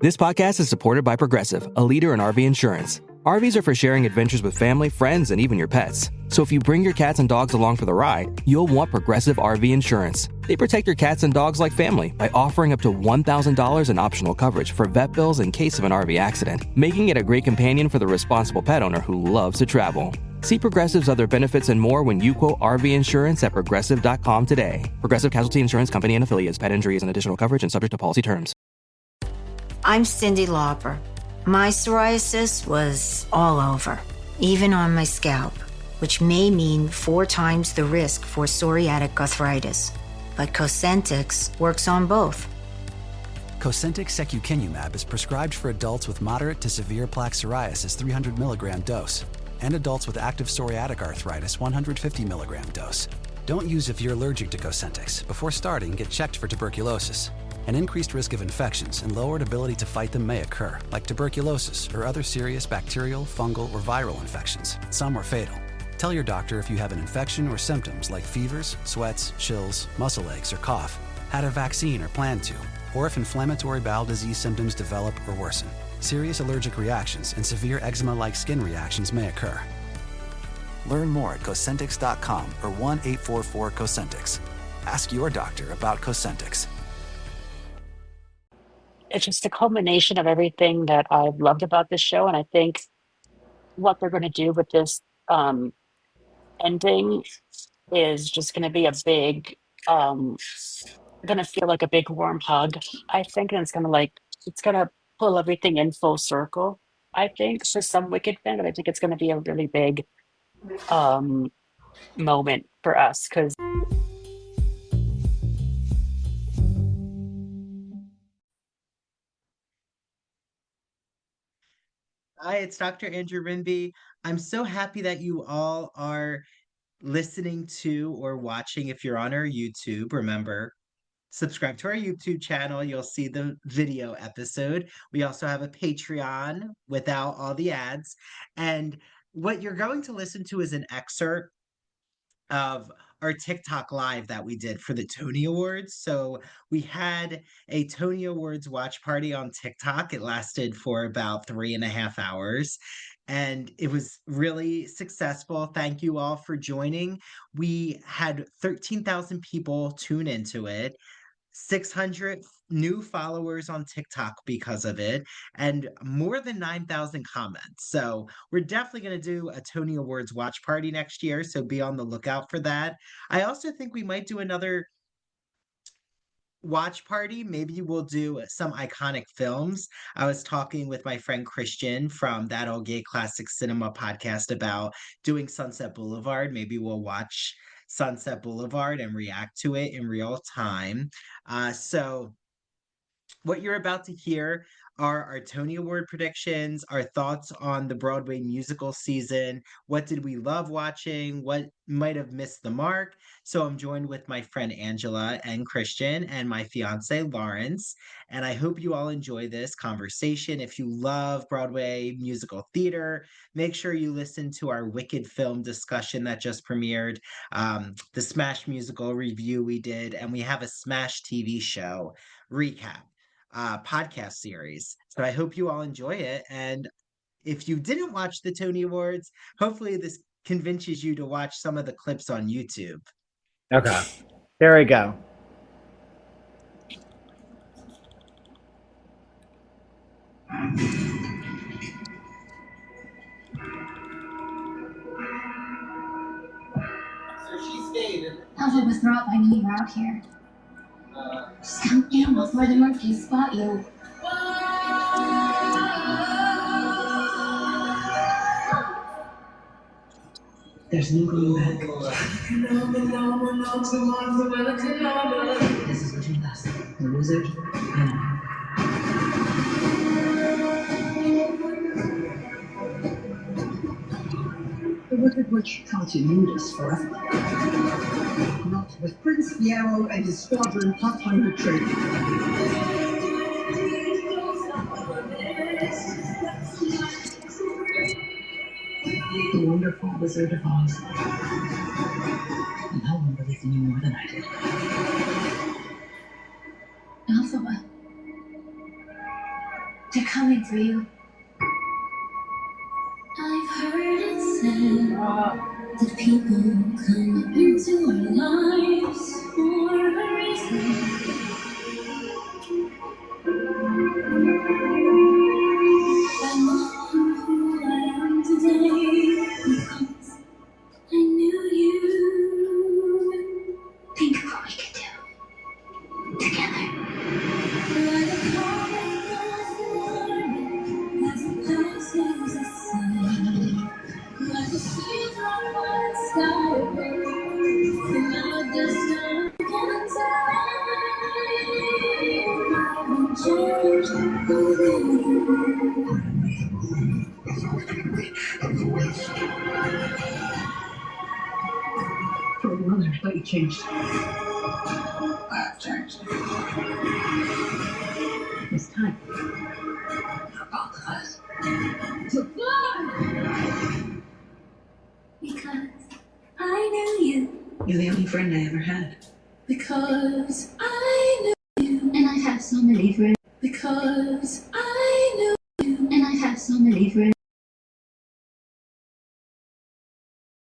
This podcast is supported by Progressive, a leader in RV insurance. RVs are for sharing adventures with family, friends, and even your pets. So if you bring your cats and dogs along for the ride, you'll want Progressive RV insurance. They protect your cats and dogs like family by offering up to $1,000 in optional coverage for vet bills in case of an RV accident, making it a great companion for the responsible pet owner who loves to travel. See Progressive's other benefits and more when you quote RV insurance at Progressive.com today. Progressive Casualty Insurance Company and Affiliates. Pet injury is an additional coverage and subject to policy terms. I'm Cyndi Lauper. My psoriasis was all over, even on my scalp, which may mean 4 times the risk for psoriatic arthritis. But Cosentyx works on both. Cosentyx secukinumab is prescribed for adults with moderate to severe plaque psoriasis 300 milligram dose and adults with active psoriatic arthritis 150 milligram dose. Don't use if you're allergic to Cosentyx. Before starting, get checked for tuberculosis. An increased risk of infections and lowered ability to fight them may occur, like tuberculosis or other serious bacterial, fungal, or viral infections. Some are fatal. Tell your doctor if you have an infection or symptoms like fevers, sweats, chills, muscle aches, or cough, had a vaccine or plan to, or if inflammatory bowel disease symptoms develop or worsen. Serious allergic reactions and severe eczema-like skin reactions may occur. Learn more at Cosentyx.com or 1-844-COSENTYX. Ask your doctor about Cosentyx. It's just a culmination of everything that I've loved about this show. And I think what they're going to do with this ending is just going to be a big, going to feel like a big warm hug, I think. And it's going to pull everything in full circle, I think, for some Wicked fan. But I think it's going to be a really big moment for us because. Hi, it's Dr. Andrew Rimby. I'm so happy that you all are listening to or watching. If you're on our YouTube, remember, subscribe to our YouTube channel. You'll see the video episode. We also have a Patreon without all the ads. And what you're going to listen to is an excerpt of our TikTok live that we did for the Tony Awards. So we had a Tony Awards watch party on TikTok. It lasted for about 3.5 hours. And it was really successful. Thank you all for joining. We had 13,000 people tune into it. 600 new followers on TikTok because of it, and more than 9,000 comments. So we're definitely going to do a Tony Awards watch party next year, so be on the lookout for that. I also think we might do another watch party. Maybe we'll do some iconic films. I was talking with my friend Christian from That Old Gay Classic Cinema podcast about doing Sunset Boulevard. Maybe we'll watch Sunset Boulevard and react to it in real time. So what you're about to hear are our Tony Award predictions, our thoughts on the Broadway musical season, what did we love watching, what might have missed the mark. So I'm joined with my friend Angela and Christian and my fiance Lawrence, and I hope you all enjoy this conversation. If you love Broadway musical theater, make sure you listen to our Wicked film discussion that just premiered, the Smash musical review we did, and we have a Smash TV show recap podcast series. So I hope you all enjoy it. And if you didn't watch the Tony Awards, hopefully this convinces you to watch some of the clips on YouTube. Okay, there we go. So she stayed. Alpha was brought by me out here. Just come down before the monkeys spot you. There's no going back. This is between us, the wizard and I. The Wicked Witch continued us forever. Not with Prince Fiero and his squadron hot on retreat. The wonderful Wizard of Oz. No one believed in you more than I did. Alpha, They're coming for you. I've heard it said that people come into our lives for a reason. I'm who I am today because I knew you. Think of what we could do together. Like a comet across the water, as it passes the sun. Like a seed on one sky, from our distant I won't change who they For a while there, I thought you changed. I've changed. It's time for both of us to fly! because I knew you. You're the only friend I ever had. Because I knew you. And I have so many friends. Because I knew you. And I have so many friends.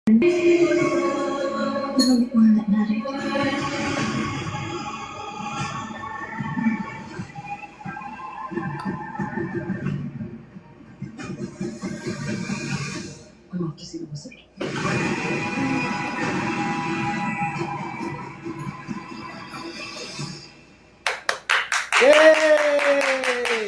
The only one that mattered. I'm off to see the wizard. Yay!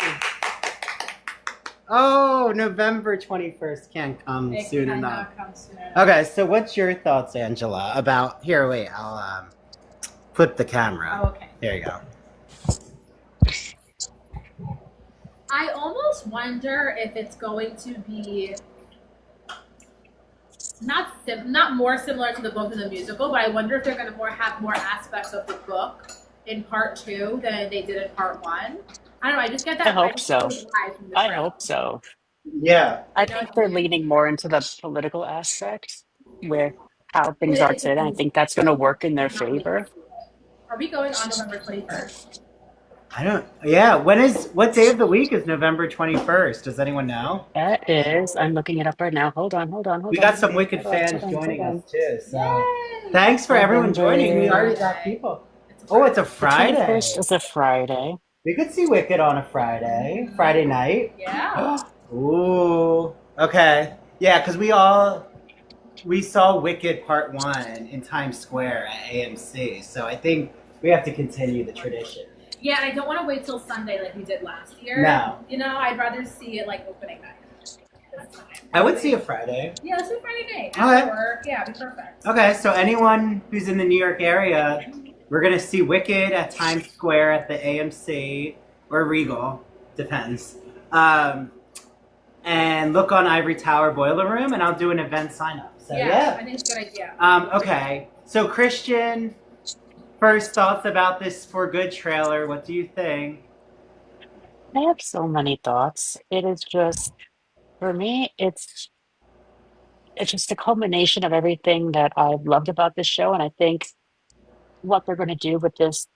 Oh, November 21st can't come It soon cannot enough. come soon enough. Okay, so what's your thoughts, Angela, about... Here, wait, I'll flip the camera. Oh, okay. There you go. I almost wonder if it's going to be not more similar to the book than the musical, but I wonder if they're going to have more aspects of the book in part 2 than they did in part 1. I don't know. I just get that I hope vibe so. from the I trailer. hope so. Yeah. I You know think what I they're mean? leaning more into the political aspect with how things are It's a today. And I think that's going to work in their not looking favor. forward. Are we going on November 21st? Yeah, what day of the week is November 21st? Does anyone know? That is, I'm looking it up right now. Hold on. We got some Wicked fans joining us too, so Yay! thanks for everyone joining. We already got Friday. people. It's a Oh, it's a The Friday. 21st is a Friday. We could see Wicked on a Friday night. Yeah. Ooh, okay. Yeah, because we saw Wicked Part 1 in Times Square at AMC, so I think we have to continue the tradition. Yeah, and I don't want to wait till Sunday like we did last year. No. You know, I'd rather see it like opening night. This time. I would see a Friday. Yeah, let's do Friday night. Okay. After work. Yeah, it'd be perfect. Okay, so anyone who's in the New York area, we're going to see Wicked at Times Square at the AMC or Regal, depends. And look on Ivory Tower Boiler Room, and I'll do an event sign up. So, I think it's a good idea. Okay, so Christian, first thoughts about this For Good trailer. What do you think? I have so many thoughts. It is just, for me, it's just a culmination of everything that I've loved about this show. And I think what they're going to do with this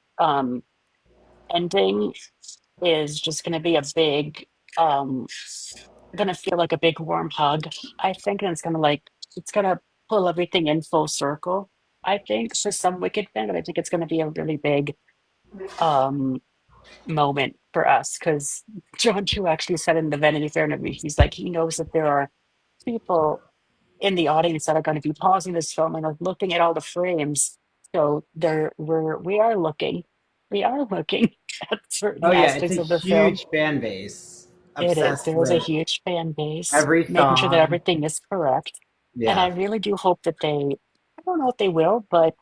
ending is just going to be a big, going to feel like a big warm hug, I think. And it's going to pull everything in full circle, I think, for some Wicked fan. But I think it's going to be a really big um, moment for us because John Chu actually said in the Vanity Fair interview, he's like, he knows that there are people in the audience that are going to be pausing this film and are looking at all the frames. So we are looking at certain Oh, yeah, it's aspects a of the film. huge fan base. It is. Obsessed There is a with huge fan base, every making sure that song. everything is correct. And I Yeah. really do hope that I don't know if they will, but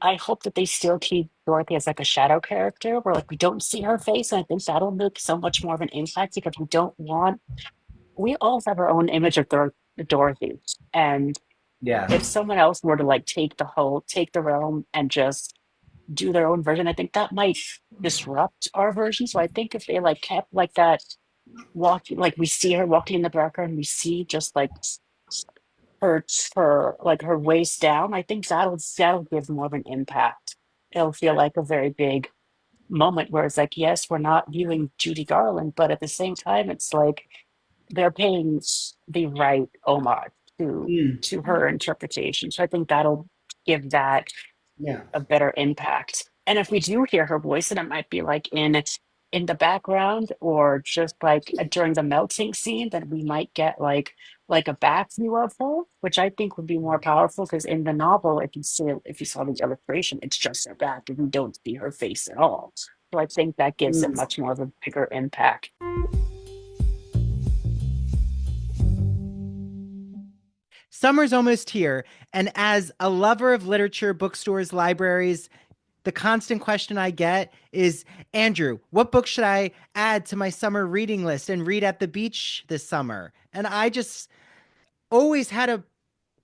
I hope that they still keep Dorothy as like a shadow character where like we don't see her face. And I think that'll make so much more of an impact because we all have our own image of Dorothy. And Yeah. if someone else were to like take the realm and just do their own version, I think that might disrupt our version. So I think if they like kept like that walking, like we see her walking in the background, we see just like her waist down. I think that'll give more of an impact. It'll feel like a very big moment where it's like, yes, we're not viewing Judy Garland, but at the same time, it's like they're paying the right homage Mm, to her interpretation. So I think that'll give that yeah. a better impact. And if we do hear her voice, and it might be like in the background or just like during the melting scene, then we might get like a back view of her, which I think would be more powerful because in the novel, if you saw the illustration, it's just her back and you don't see her face at all. So I think that gives it Mm. much more of a bigger impact. Summer's almost here, and as a lover of literature, bookstores, libraries, the constant question I get is, Andrew, what book should I add to my summer reading list and read at the beach this summer? And I just always had a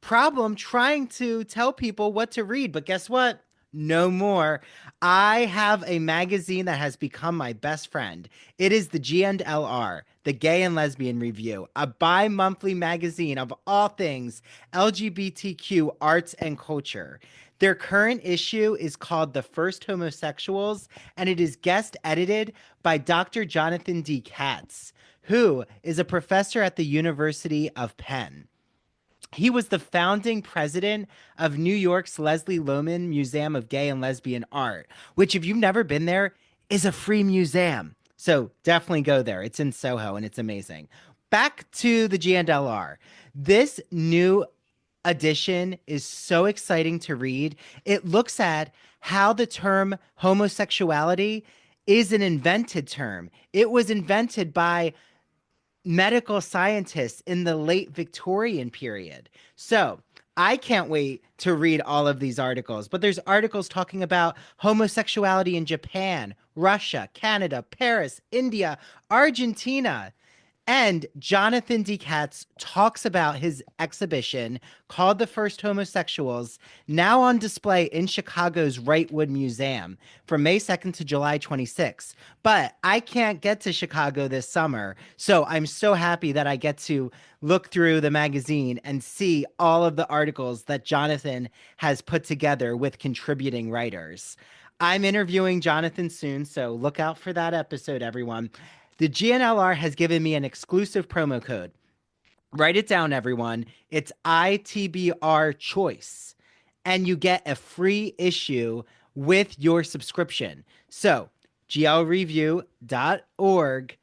problem trying to tell people what to read, but guess what? No more. I have a magazine that has become my best friend. It is the GNLR, the Gay and Lesbian Review, a bi-monthly magazine of all things LGBTQ arts and culture. Their current issue is called The First Homosexuals, and it is guest edited by Dr. Jonathan D. Katz, who is a professor at the University of Penn. He was the founding president of New York's Leslie Lohman Museum of Gay and Lesbian Art, which, if you've never been there, is a free museum. So definitely go there. It's in Soho and it's amazing. Back to the GNLR. This new edition is so exciting to read. It looks at how the term homosexuality is an invented term. It was invented by medical scientists in the late Victorian period. So I can't wait to read all of these articles, but there's articles talking about homosexuality in Japan, Russia, Canada, Paris, India, Argentina. And Jonathan D. Katz talks about his exhibition called The First Homosexuals, now on display in Chicago's Wrightwood Museum from May 2nd to July 26th. But I can't get to Chicago this summer, so I'm so happy that I get to look through the magazine and see all of the articles that Jonathan has put together with contributing writers. I'm interviewing Jonathan soon, so look out for that episode, everyone. The GNLR has given me an exclusive promo code. Write it down, everyone. It's ITBR Choice, and you get a free issue with your subscription. So, glreview.org,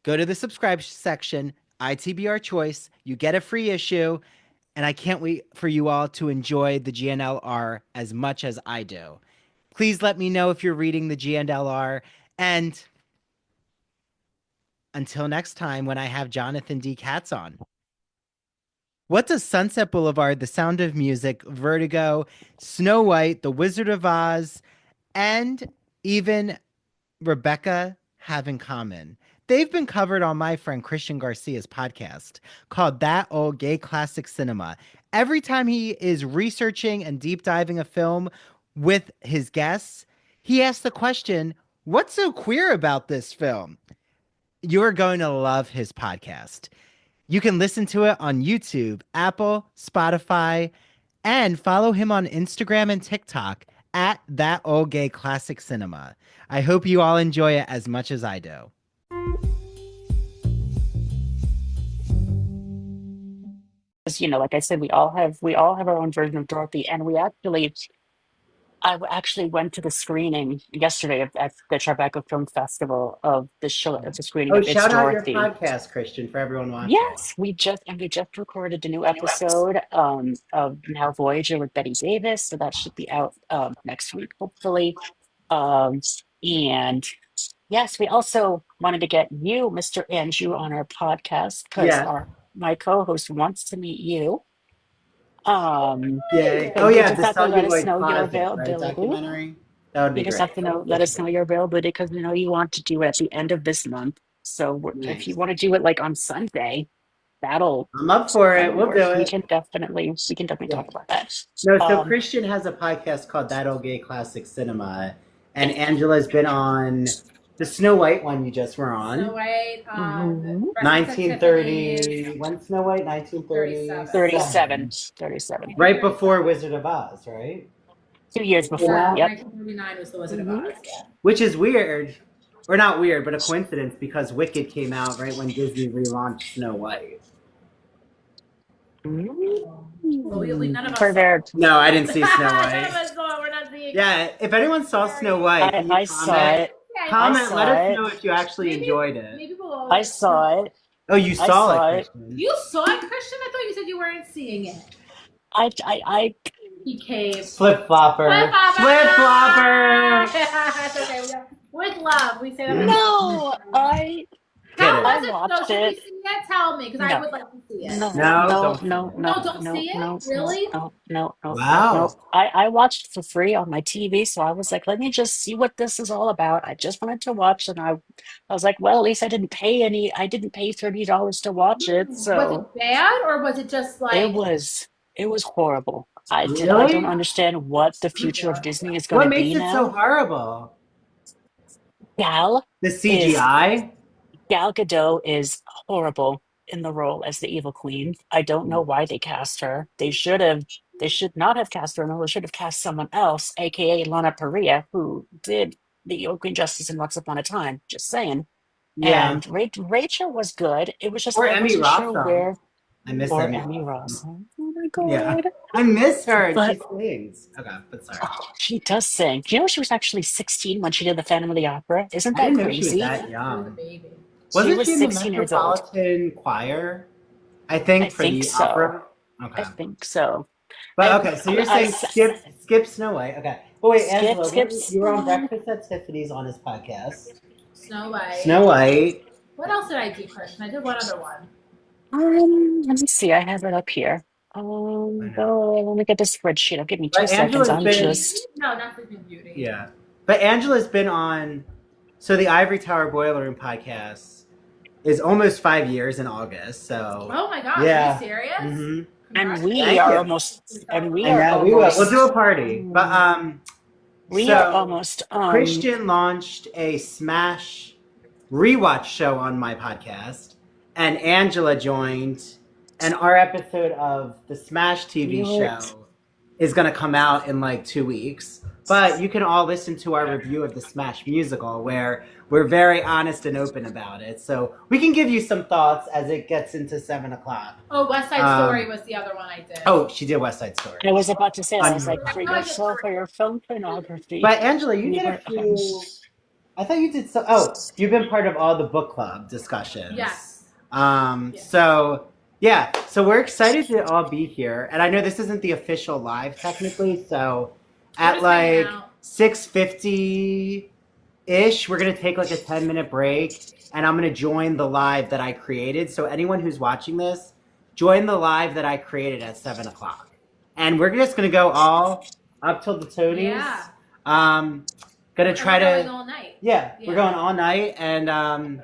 go to the subscribe section, ITBR Choice, you get a free issue, and I can't wait for you all to enjoy the GNLR as much as I do. Please let me know if you're reading the GNLR, and until next time when I have Jonathan D. Katz on. What does Sunset Boulevard, The Sound of Music, Vertigo, Snow White, The Wizard of Oz, and even Rebecca have in common? They've been covered on my friend Christian Garcia's podcast called That Old Gay Classic Cinema. Every time he is researching and deep diving a film with his guests, he asks the question, what's so queer about this film? You're going to love his podcast. You can listen to it on YouTube, Apple, Spotify, and follow him on Instagram and TikTok at That Old Gay Classic Cinema. I hope you all enjoy it as much as I do. Like I said, we all have our own version of Dorothy, and I actually went to the screening yesterday at the Tribeca Film Festival of the show, of the screening Oh, of It's shout out your Dorothy. podcast, Christian, for everyone watching. Yes, we just recorded a new episode of Now Voyager with Betty Davis, so that should be out next week, hopefully. Um, and yes, we also wanted to get you, Mr. Andrew, on our podcast because Yeah. my co-host wants to meet you. Yay. So Oh, you yeah, just the have to let us Celluloid know your Closet, right? availability. Documentary. That would be You just great. have to let us know your availability because we know you want to do it at the end of this month. So if you Nice. want to do it like on Sunday, that'll I'm up for it. We'll work. do We it. can definitely talk about that. No, so Christian has a podcast called That Old Gay Classic Cinema, and Angela's been on the Snow White one you just were on. Snow White, Mhm. 1930. When Snow White? 1930. 37. Right before Wizard of Oz, right? 2 years It came before. out, Yep. 1939 was The Wizard Mhm. of Oz. Yeah. which is weird, or not weird, but a coincidence because Wicked came out right when Disney relaunched Snow White. Well, we none of us For saw their, it. No, I didn't see Snow None of White. us saw it. We're not seeing. Yeah, if anyone saw Snow White, can you I saw comment? it. Yeah, Comment, I let saw us it. know if you actually enjoyed it. Maybe we'll. I saw it. Oh, you I saw saw it, it. Christian. You saw it, Christian? I thought you said you weren't seeing it. I He caved. Flip flopper. Flip flopper. That's okay. With love, we say that. no, I How it. was it? watched Should we it. see it? Tell me, because I No. would like to see it. No, No, no, don't no, see it. no, No, don't no, see it? no, Really? no. Wow. I watched it for free on my TV, so I was like, let me just see what this is all about. I just wanted to watch, and I was like, well, at least I didn't pay $30 to watch it, Was so it bad, or was it just like? it was horrible. I don't Really? understand what the future of Disney is going What to makes be it so now. horrible? Gal The CGI? Gal Gadot is horrible in the role as the evil queen. I don't know why they cast her. They should not have cast her, no, they should have cast someone else, aka Lana Parrilla, who did the evil queen justice in Once Upon a Time. Just saying. Yeah. And Rachel was good. It was just Or I Emmy wasn't sure Rossum. where. I miss Or Emmy Emmy Rossum. Rossum. Oh my god. Yeah. I miss her, and But she sings. Okay, but sorry. oh, she does sing. Do you know she was actually 16 when she did the Phantom of the Opera? Isn't I that didn't know she was crazy? that She was a young. baby. Wasn't was she in the 16 years old. Metropolitan Choir? I think I for think the so. opera. I Okay. think so. But okay, so you're saying skip Snow White. Okay. Oh wait, Skip, Angela, skip you were on Snow- Breakfast at Tiffany's on his podcast. Snow White. Snow White. What else did I do, Christian? I did one other one. Let me see. I have it up here. Let me get the spreadsheet. Give me 2 seconds. Angela's I'm been- just. No, not Sleeping Beauty. Yeah. But Angela's been on so the Ivory Tower Boiler Room podcast is almost 5 years in August. So Oh my gosh, Yeah. are you serious? Mhm. And we Thank are you. almost. And we I are know we will. almost. We'll do a party. But We so are almost. Christian launched a Smash rewatch show on my podcast, and Angela joined, and our episode of the Smash TV What? show is going to come out in like 2 weeks. But you can all listen to our review of the Smash musical, where we're very honest and open about it. So we can give you some thoughts as it gets into 7 o'clock. Oh, West Side Story was the other one I did. Oh, she did West Side Story. I was about to say. I was like, I free yourself for your film pornography. But Angela, you You did a weren't- few. I thought you did some. Oh, you've been part of all the book club discussions. Yes. Yes. So we're excited to all be here, and I know this isn't the official live technically. So at just hanging like out. 6:50 ish, we're gonna take like a 10-minute break, and I'm gonna join the live that I created. So anyone who's watching this, join the live that I created at 7 o'clock, and we're just gonna go all up till the toadies. Yeah. Gonna try And we're to. going all night. Yeah, Yeah. we're going all night, and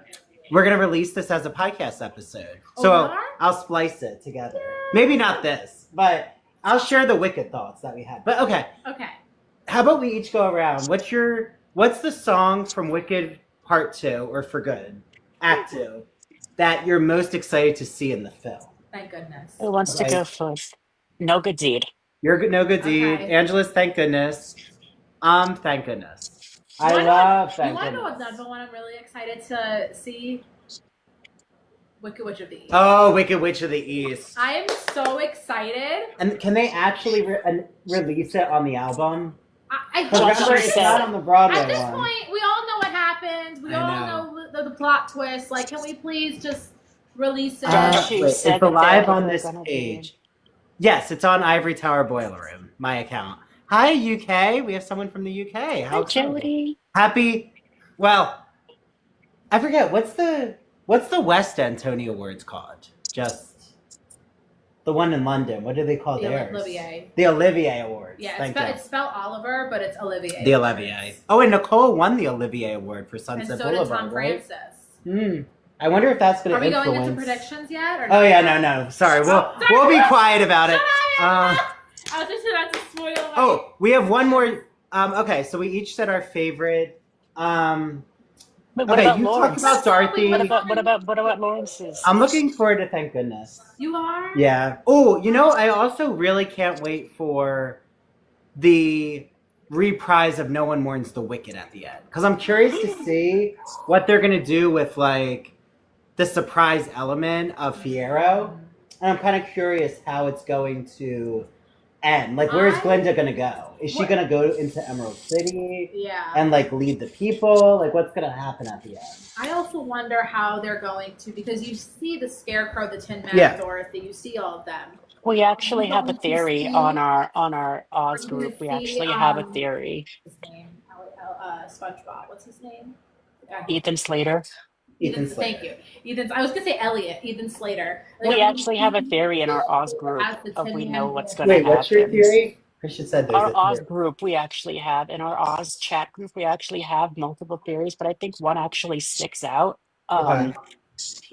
we're gonna release this as a podcast episode. So Oh, we are? I'll splice it together. Maybe not this, but I'll share the Wicked thoughts that we had. But okay, Okay. how about we each go around? What's the song from Wicked Part 2 or For Good, Act 2, that you're most excited to see in the film? Thank goodness. Who wants to Right. go first? No good deed. You're good, no good deed. Okay. Angela's Thank Goodness. Thank Goodness. I You love want Thank to know Goodness. another one I'm really excited to see? Wicked Witch of the East. Oh, Wicked Witch of the East. I am so excited. And can they actually release it on the album? I Because Well, remember, she it's said- not on the Broadway At this one. point, we all know what happened. We I all know the plot twist. Like, can we please just release it? She Wait, said it's the that live they on were this gonna be- page. Yes, it's on Ivory Tower Boiler Room, my account. Hi, UK. We have someone from the UK. How Hi, exciting. Jody. Happy. Well, I forget what's the West End Tony Awards called? Just the one in London. What do they call The theirs? Olivier. The Olivier Awards. Yeah, Thank it's spelled Oliver, but it's Olivier. you. The Olivier. Oh, and Nicole won the Olivier Award for And Sunset so did Boulevard, Tom right? Francis. I wonder if that's going Are to we influence. going into predictions yet? Or Oh not? yeah, no. Sorry, sorry. we'll be quiet about it. I was just about to spoil my... Oh, we have one more. Okay, so we each said our favorite. But what Okay, about you Lawrence? talked about Dorothy. What about Lawrence's? I'm looking forward to Thank Goodness. You are? Yeah. Oh, I also really can't wait for the reprise of No One Mourns the Wicked at the end. Because I'm curious to see what they're going to do with like the surprise element of Fiyero. And I'm kind of curious how it's going to end. Like, where's Glinda going to go? Is she going to go into Emerald City? Yeah. And like lead the people? Like, what's going to happen at the end? I also wonder how they're going to, because you see the Scarecrow, the Tin Man, Dorothy, you see all of them. We actually have a going to theory see- on our Oz We're group. We gonna see, actually have a theory. His name, SpongeBob. What's his name? Ethan Slater. Ethan Slater. Thank you. I was gonna say Elliot. Ethan Slater. Like, We actually have a theory in our Oz group of we know what's going to Wait, happen. what's your theory? Christian said there's Our a Oz theory. group, we actually have in our Oz chat group, we actually have multiple theories, but I think one actually sticks out. Okay.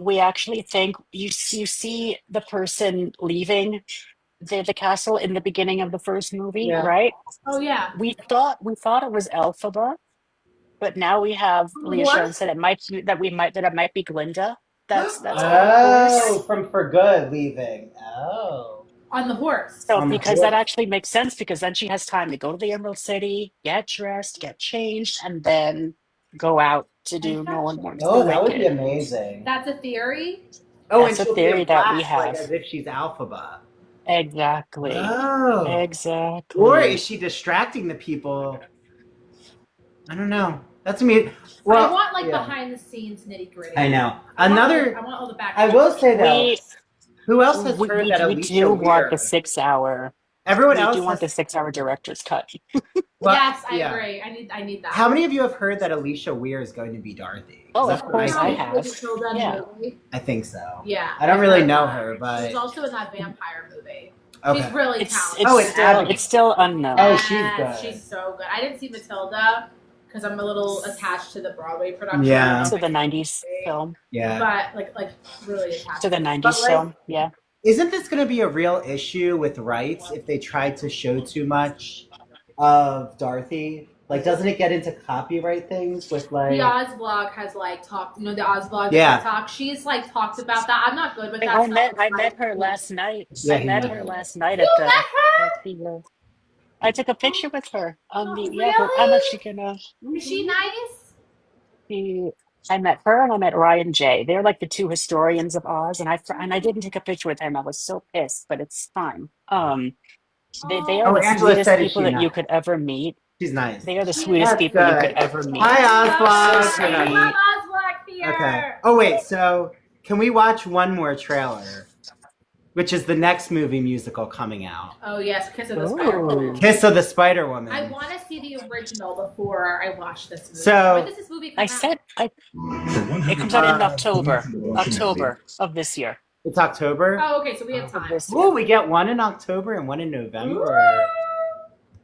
We actually think you see the person leaving the castle in the beginning of the first movie, right? Oh yeah. We thought it was Elphaba, but now we have Leah Sharon said it might be Glinda. That's from For Good leaving. Oh. On the horse. So because that actually makes sense, because then she has time to go to the Emerald City, get dressed, get changed, and then go out to do No One Mourns the Wicked. That would be amazing. That's a theory. Oh, that's and a theory that we have. Like, as if she's Elphaba. Exactly. Oh. Exactly. Or is she distracting the people? I don't know. That's me. Well, I want behind the scenes nitty gritty. I know. I want all the back. I will say though. Who else has heard that we Alicia do Weir? want the 6 hour. Everyone else do want the 6 hour director's cut. Well, yes, I agree. I need that. How many of you have heard that Alicia Weir is going to be Dorothy? Oh, of course I have. Yeah. I think so. Yeah. I don't really know her, but she's also in that vampire movie. Okay. She's really talented. It's still unknown. Oh, she's good. She's so good. I didn't see Matilda because I'm a little attached to the Broadway production. Yeah. To the 90s film. Yeah. But like really attached to the 90s film. Yeah. Isn't this going to be a real issue with rights if they try to show too much of Dorothy? Like, doesn't it get into copyright things with like... The Oz blog has talked, the Oz blog talk. She's talked about that. I'm not good with that. I met her last night. Yeah, I met her last night at the I took a picture with her on the really? I'm actually gonna Is she nice? I met her and I met Ryan J. They're like the two historians of Oz, and I didn't take a picture with him. I was so pissed, but it's fine. They are the sweetest people that you could ever meet. She's nice. They are the sweetest people you could ever meet. Hi, Osblog. So sweet. Osblog here. Okay. Oh wait, so can we watch one more trailer? Which is the next movie musical coming out. Oh yes, Kiss of the Spider Woman. Kiss of the Spider Woman. I want to see the original before I watch this movie. So when does this movie come out? It comes out in October of this year. It's October? Oh, okay, so we have time. Oh, we get one in October and one in November.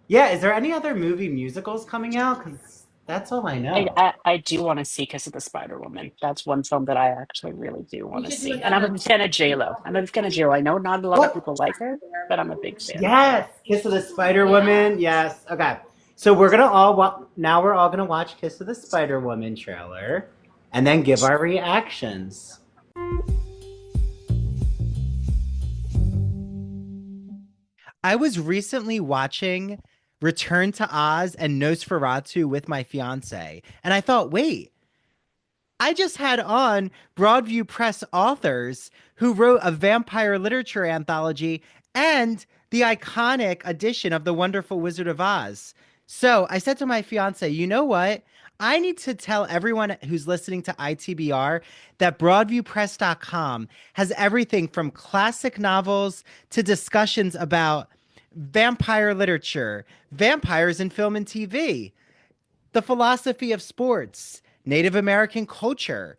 Yeah, is there any other movie musicals coming out? Because that's all I know. I do want to see Kiss of the Spider Woman. That's one film that I actually really do want to see. And I'm a fan of J-Lo. I know not a lot of people like her, but I'm a big fan. Yes, Kiss of the Spider Woman. Yes. Okay. So we're gonna all now we're all gonna watch Kiss of the Spider Woman trailer, and then give our reactions. I was recently watching Return to Oz and Nosferatu with my fiance, and I thought, wait, I just had on Broadview Press authors who wrote a vampire literature anthology and the iconic edition of The Wonderful Wizard of Oz. So I said to my fiance, you know what? I need to tell everyone who's listening to ITBR that BroadviewPress.com has everything from classic novels to discussions about vampire literature, vampires in film and TV, the philosophy of sports, Native American culture,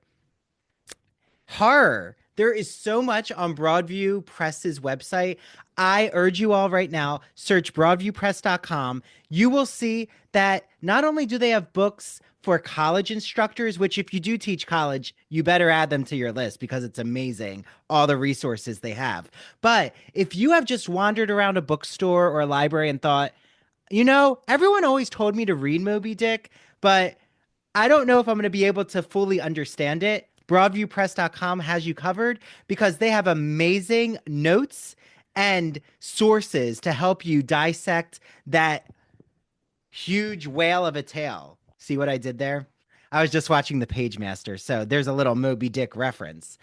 horror. There is so much on Broadview Press's website. I urge you all right now, search broadviewpress.com. You will see that not only do they have books for college instructors, which if you do teach college, you better add them to your list because it's amazing, all the resources they have. But if you have just wandered around a bookstore or a library and thought, you know, everyone always told me to read Moby Dick, but I don't know if I'm going to be able to fully understand it. BroadviewPress.com has you covered because they have amazing notes and sources to help you dissect that huge whale of a tail. See what I did there? I was just watching the Page Master, so there's a little Moby Dick reference.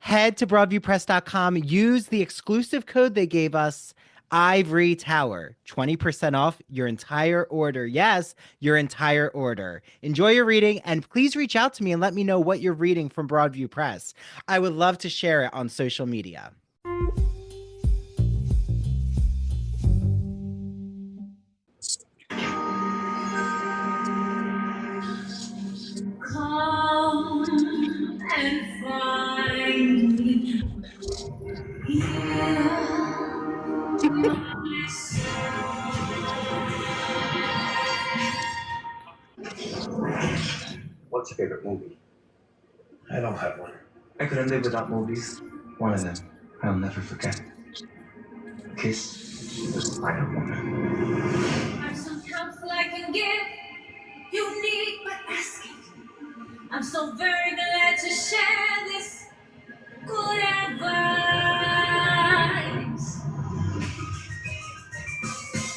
Head to broadviewpress.com, use the exclusive code they gave us, Ivory Tower, 20% off your entire order. Yes, your entire order. Enjoy your reading, and please reach out to me and let me know what you're reading from Broadview Press. I would love to share it on social media. Come and find me here. What's your favorite movie? I don't have one. I couldn't live without movies. One of them I'll never forget. Kiss the Spider Woman. I'm some counsel I can give. You need but ask it. I'm so very glad to share this good advice.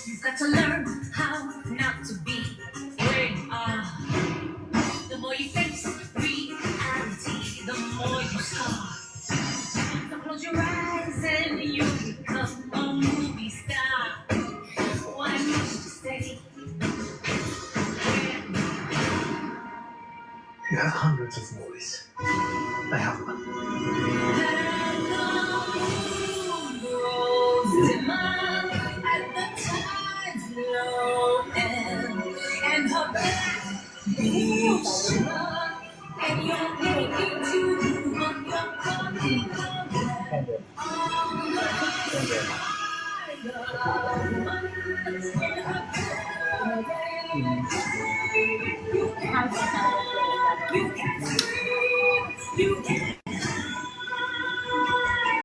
You've got to learn how not to be where you are. The more you face reality, the more you scar. So close your eyes and you become a movie star. What I wish to say. You have hundreds of movies. I have one. And her back, and you're making to move on your coming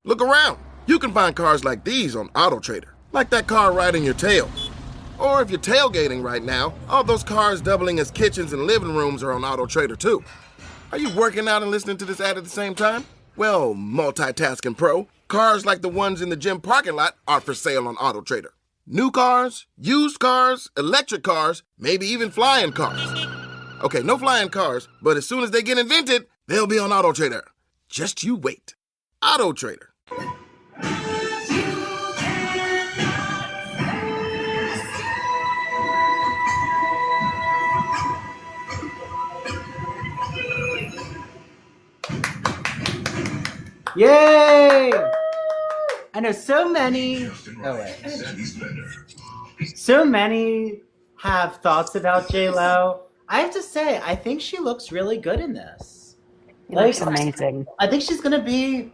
Look around. You can find cars like these on AutoTrader, like that car riding your tail. Or if you're tailgating right now, all those cars doubling as kitchens and living rooms are on AutoTrader too. Are you working out and listening to this ad at the same time? Well, multitasking pro, cars like the ones in the gym parking lot are for sale on AutoTrader. New cars, used cars, electric cars, maybe even flying cars. Okay, no flying cars, but as soon as they get invented, they'll be on AutoTrader. Just you wait. AutoTrader. Yay! I know so many. So many have thoughts about J-Lo. I have to say, I think she looks really good in this. It looks amazing. I think she's gonna be.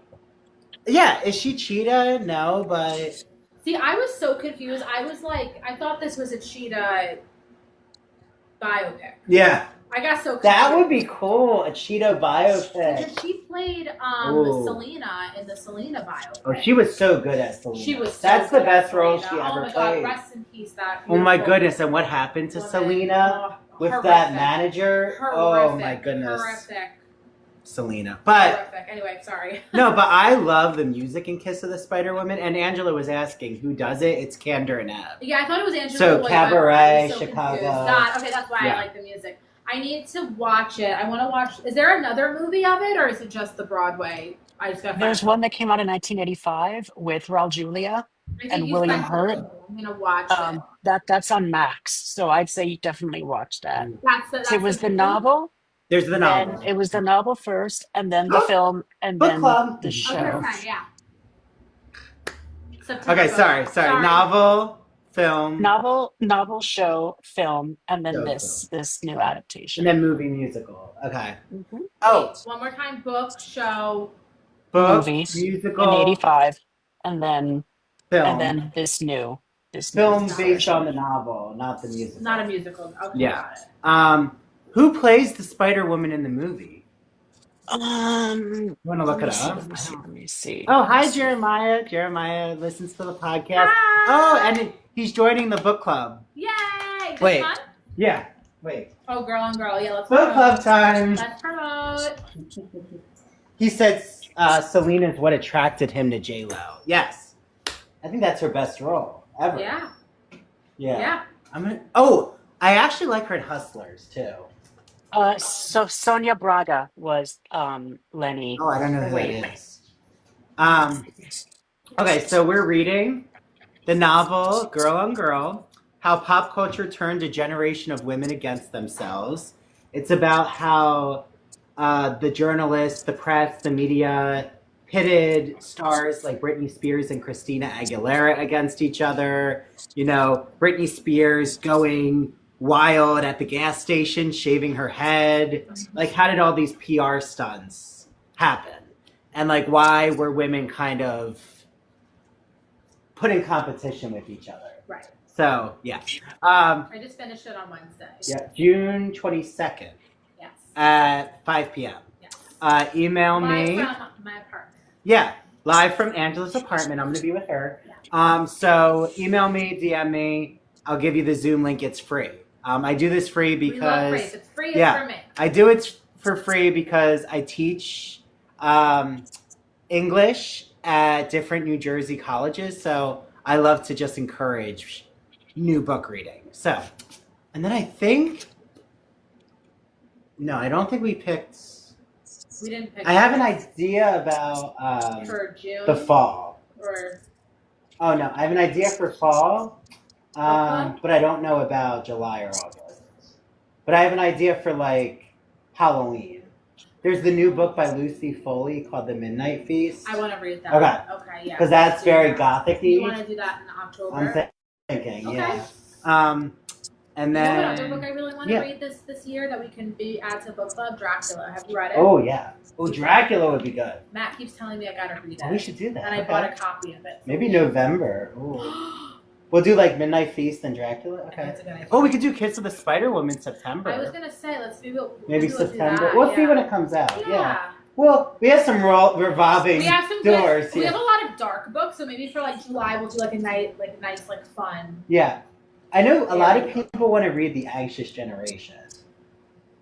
Yeah, is she Cheetah? No, but. See, I was so confused. I was like, I thought this was a Cheetah biopic. Yeah. I got so confused. That would be cool, a Cheetah biopic. Because she played Ooh. Selena in the Selena biopic. Oh, she was so good at Selena. She was so That's the good best at role Selena. she ever Oh my played. God, rest in peace. That Oh my beautiful goodness, and what happened to woman. Selena with horrific. that manager? Oh Horrific. my goodness. Horrific. Selena. But Horrific. Anyway, sorry. no, but I love the music in Kiss of the Spider Woman. And Angela was asking who does it. It's Candor and Ebb. Yeah, I thought it was Angela. So Boyd, Cabaret, I was so Chicago. confused. God, okay, that's why Yeah. I like the music. I need to watch it. I want to watch. Is there another movie of it, or is it just the Broadway? I just got. There's one that came out in 1985 with Raul Julia and William Hurt. I'm gonna watch it. That's on Max, so I'd say you definitely watch that. That's So it was the movie? novel. There's the novel. Then it was the novel first, and then the film, and Book then club. the Okay, show. fine, yeah. September Okay, book. sorry. Novel, film, Novel, show, film, and then Show, this new adaptation. and then movie musical. Okay. Mhm. Oh, One more time: book, show. book, Movies musical, in '85, and then film. this new Film new based version. on the novel, not the musical. Not a musical. Okay, Yeah. got it. Who plays the Spider Woman in the movie? You want to look it up? Let me see. Oh, hi, Jeremiah. Jeremiah listens to the podcast. Hi. Oh, and he's joining the book club. Yay! This Wait. Fun? Yeah. Wait. Oh, girl on girl. Yeah, let's Book club time. Let's promote. He said Selena's what attracted him to J-Lo. Yes. I think that's her best role ever. Yeah. Yeah. I actually like her in Hustlers too. So Sonia Braga was Lenny. Oh, I don't know who Wait. that is. Okay, so we're reading the novel Girl on Girl, How Pop Culture Turned a Generation of Women Against Themselves. It's about how the journalists, the press, the media pitted stars like Britney Spears and Christina Aguilera against each other. You know, Britney Spears going wild at the gas station, shaving her head. Like, how did all these PR stunts happen? And like, why were women kind of put in competition with each other? Right. So, yeah. I just finished it on Wednesday. Yeah, June 22nd. Yes. At 5 p.m. Yes. Email Live me. from my apartment. Yeah, live from Angela's apartment. I'm going to be with her. Yeah. So email me, DM me. I'll give you the Zoom link. It's free. I do this free because... We love free. If it's free, it's for me. I do it for free because I teach English at different New Jersey colleges. So I love to just encourage new book reading. So, and then I think... No, I don't think we picked... We didn't pick. I have an idea about for June. the fall. Or oh no, I have an idea for fall, but I don't know about July or August. But I have an idea for like Halloween. There's the new book by Lucy Foley called The Midnight Feast. I want to read that. Okay, yeah. Because that's very gothic-y. You want to do that in October? I'm thinking, okay. Yeah. And then... You know what other book I really want to read this year that we can add to book club? Dracula. Have you read it? Oh, yeah. Oh, Dracula would be good. Matt keeps telling me I gotta read it. Oh, we should do that. And I bought a copy of it. Maybe November. We'll do like Midnight Feast and Dracula. Okay. That's a good idea. Oh, we could do Kiss of the Spider Woman in September. I was gonna say maybe September. Do We'll see when it comes out. Yeah. Well, we have some revolving doors. We have a lot of dark books, so maybe for like July we'll do like a nice fun. Yeah. I know a lot of people want to read The Anxious Generation,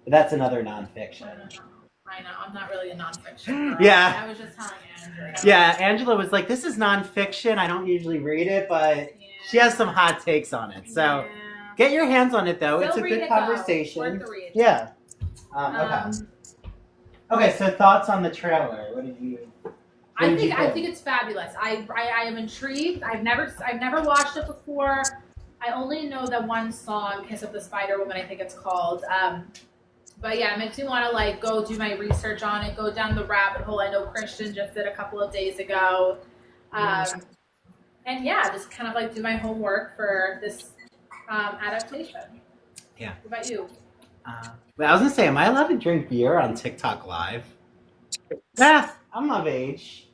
but that's another nonfiction. I know. I'm not really a nonfiction girl. Yeah. I was just telling Andrew. Yeah, Angela was like, this is nonfiction. I don't usually read it, but she has some hot takes on it. So get your hands on it, though. It's a good conversation. Worth the read. Yeah. Okay. Okay, so thoughts on the trailer. What did you... I think it's fabulous. I am intrigued. I've never watched it before. I only know that one song, Kiss of the Spider Woman, I think it's called. But yeah, it makes me want to like go do my research on it, go down the rabbit hole. I know Christian just did a couple of days ago. And yeah, just kind of like do my homework for this adaptation. Yeah. What about you? Well, I was going to say, am I allowed to drink beer on TikTok Live? Yeah, I'm of age.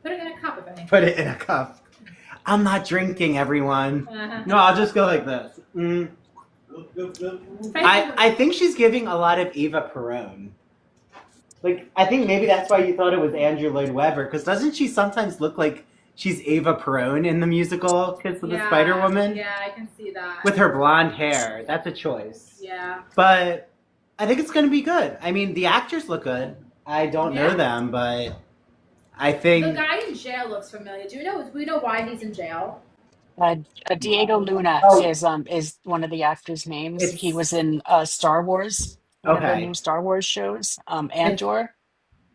Put it in a cup, if anything. Put it in a cup. I'm not drinking, everyone. No, I'll just go like this. I think she's giving a lot of Eva Peron. Like, I think maybe that's why you thought it was Andrew Lloyd Webber, because doesn't she sometimes look like she's Eva Peron in the musical Kiss of the Spider Woman? Yeah, I can see that. With her blonde hair. That's a choice. Yeah. But I think it's going to be good. I mean, the actors look good. I don't know them, but I think... The guy in jail looks familiar. Do we know why he's in jail? Diego Luna is one of the actors' names. He was in Star Wars, one of the new Star Wars shows, Andor.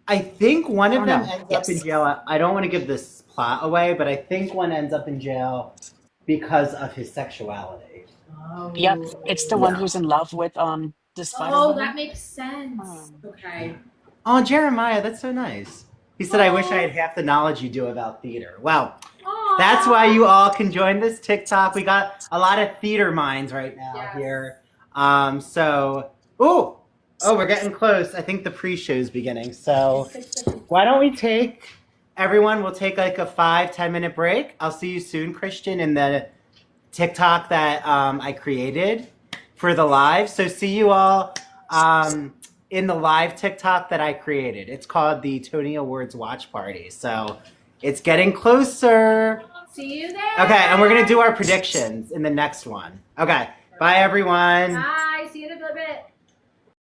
I think one of them ends up in jail. I don't want to give this plot away, but I think one ends up in jail because of his sexuality. Oh. Yep, it's the one who's in love with this Spider Woman. That makes sense. Okay. Oh, Jeremiah, that's so nice. He said, I wish I had half the knowledge you do about theater. Well, that's why you all can join this TikTok. We got a lot of theater minds right now here. We're getting close. I think the pre-show's beginning. So why don't we we'll take like a 5-10 minute break. I'll see you soon, Christian, in the TikTok that I created for the live. So see you all in the live TikTok that I created. It's called the Tony Awards Watch Party. So it's getting closer. See you there. Okay, and we're going to do our predictions in the next one. Okay, bye everyone. Bye.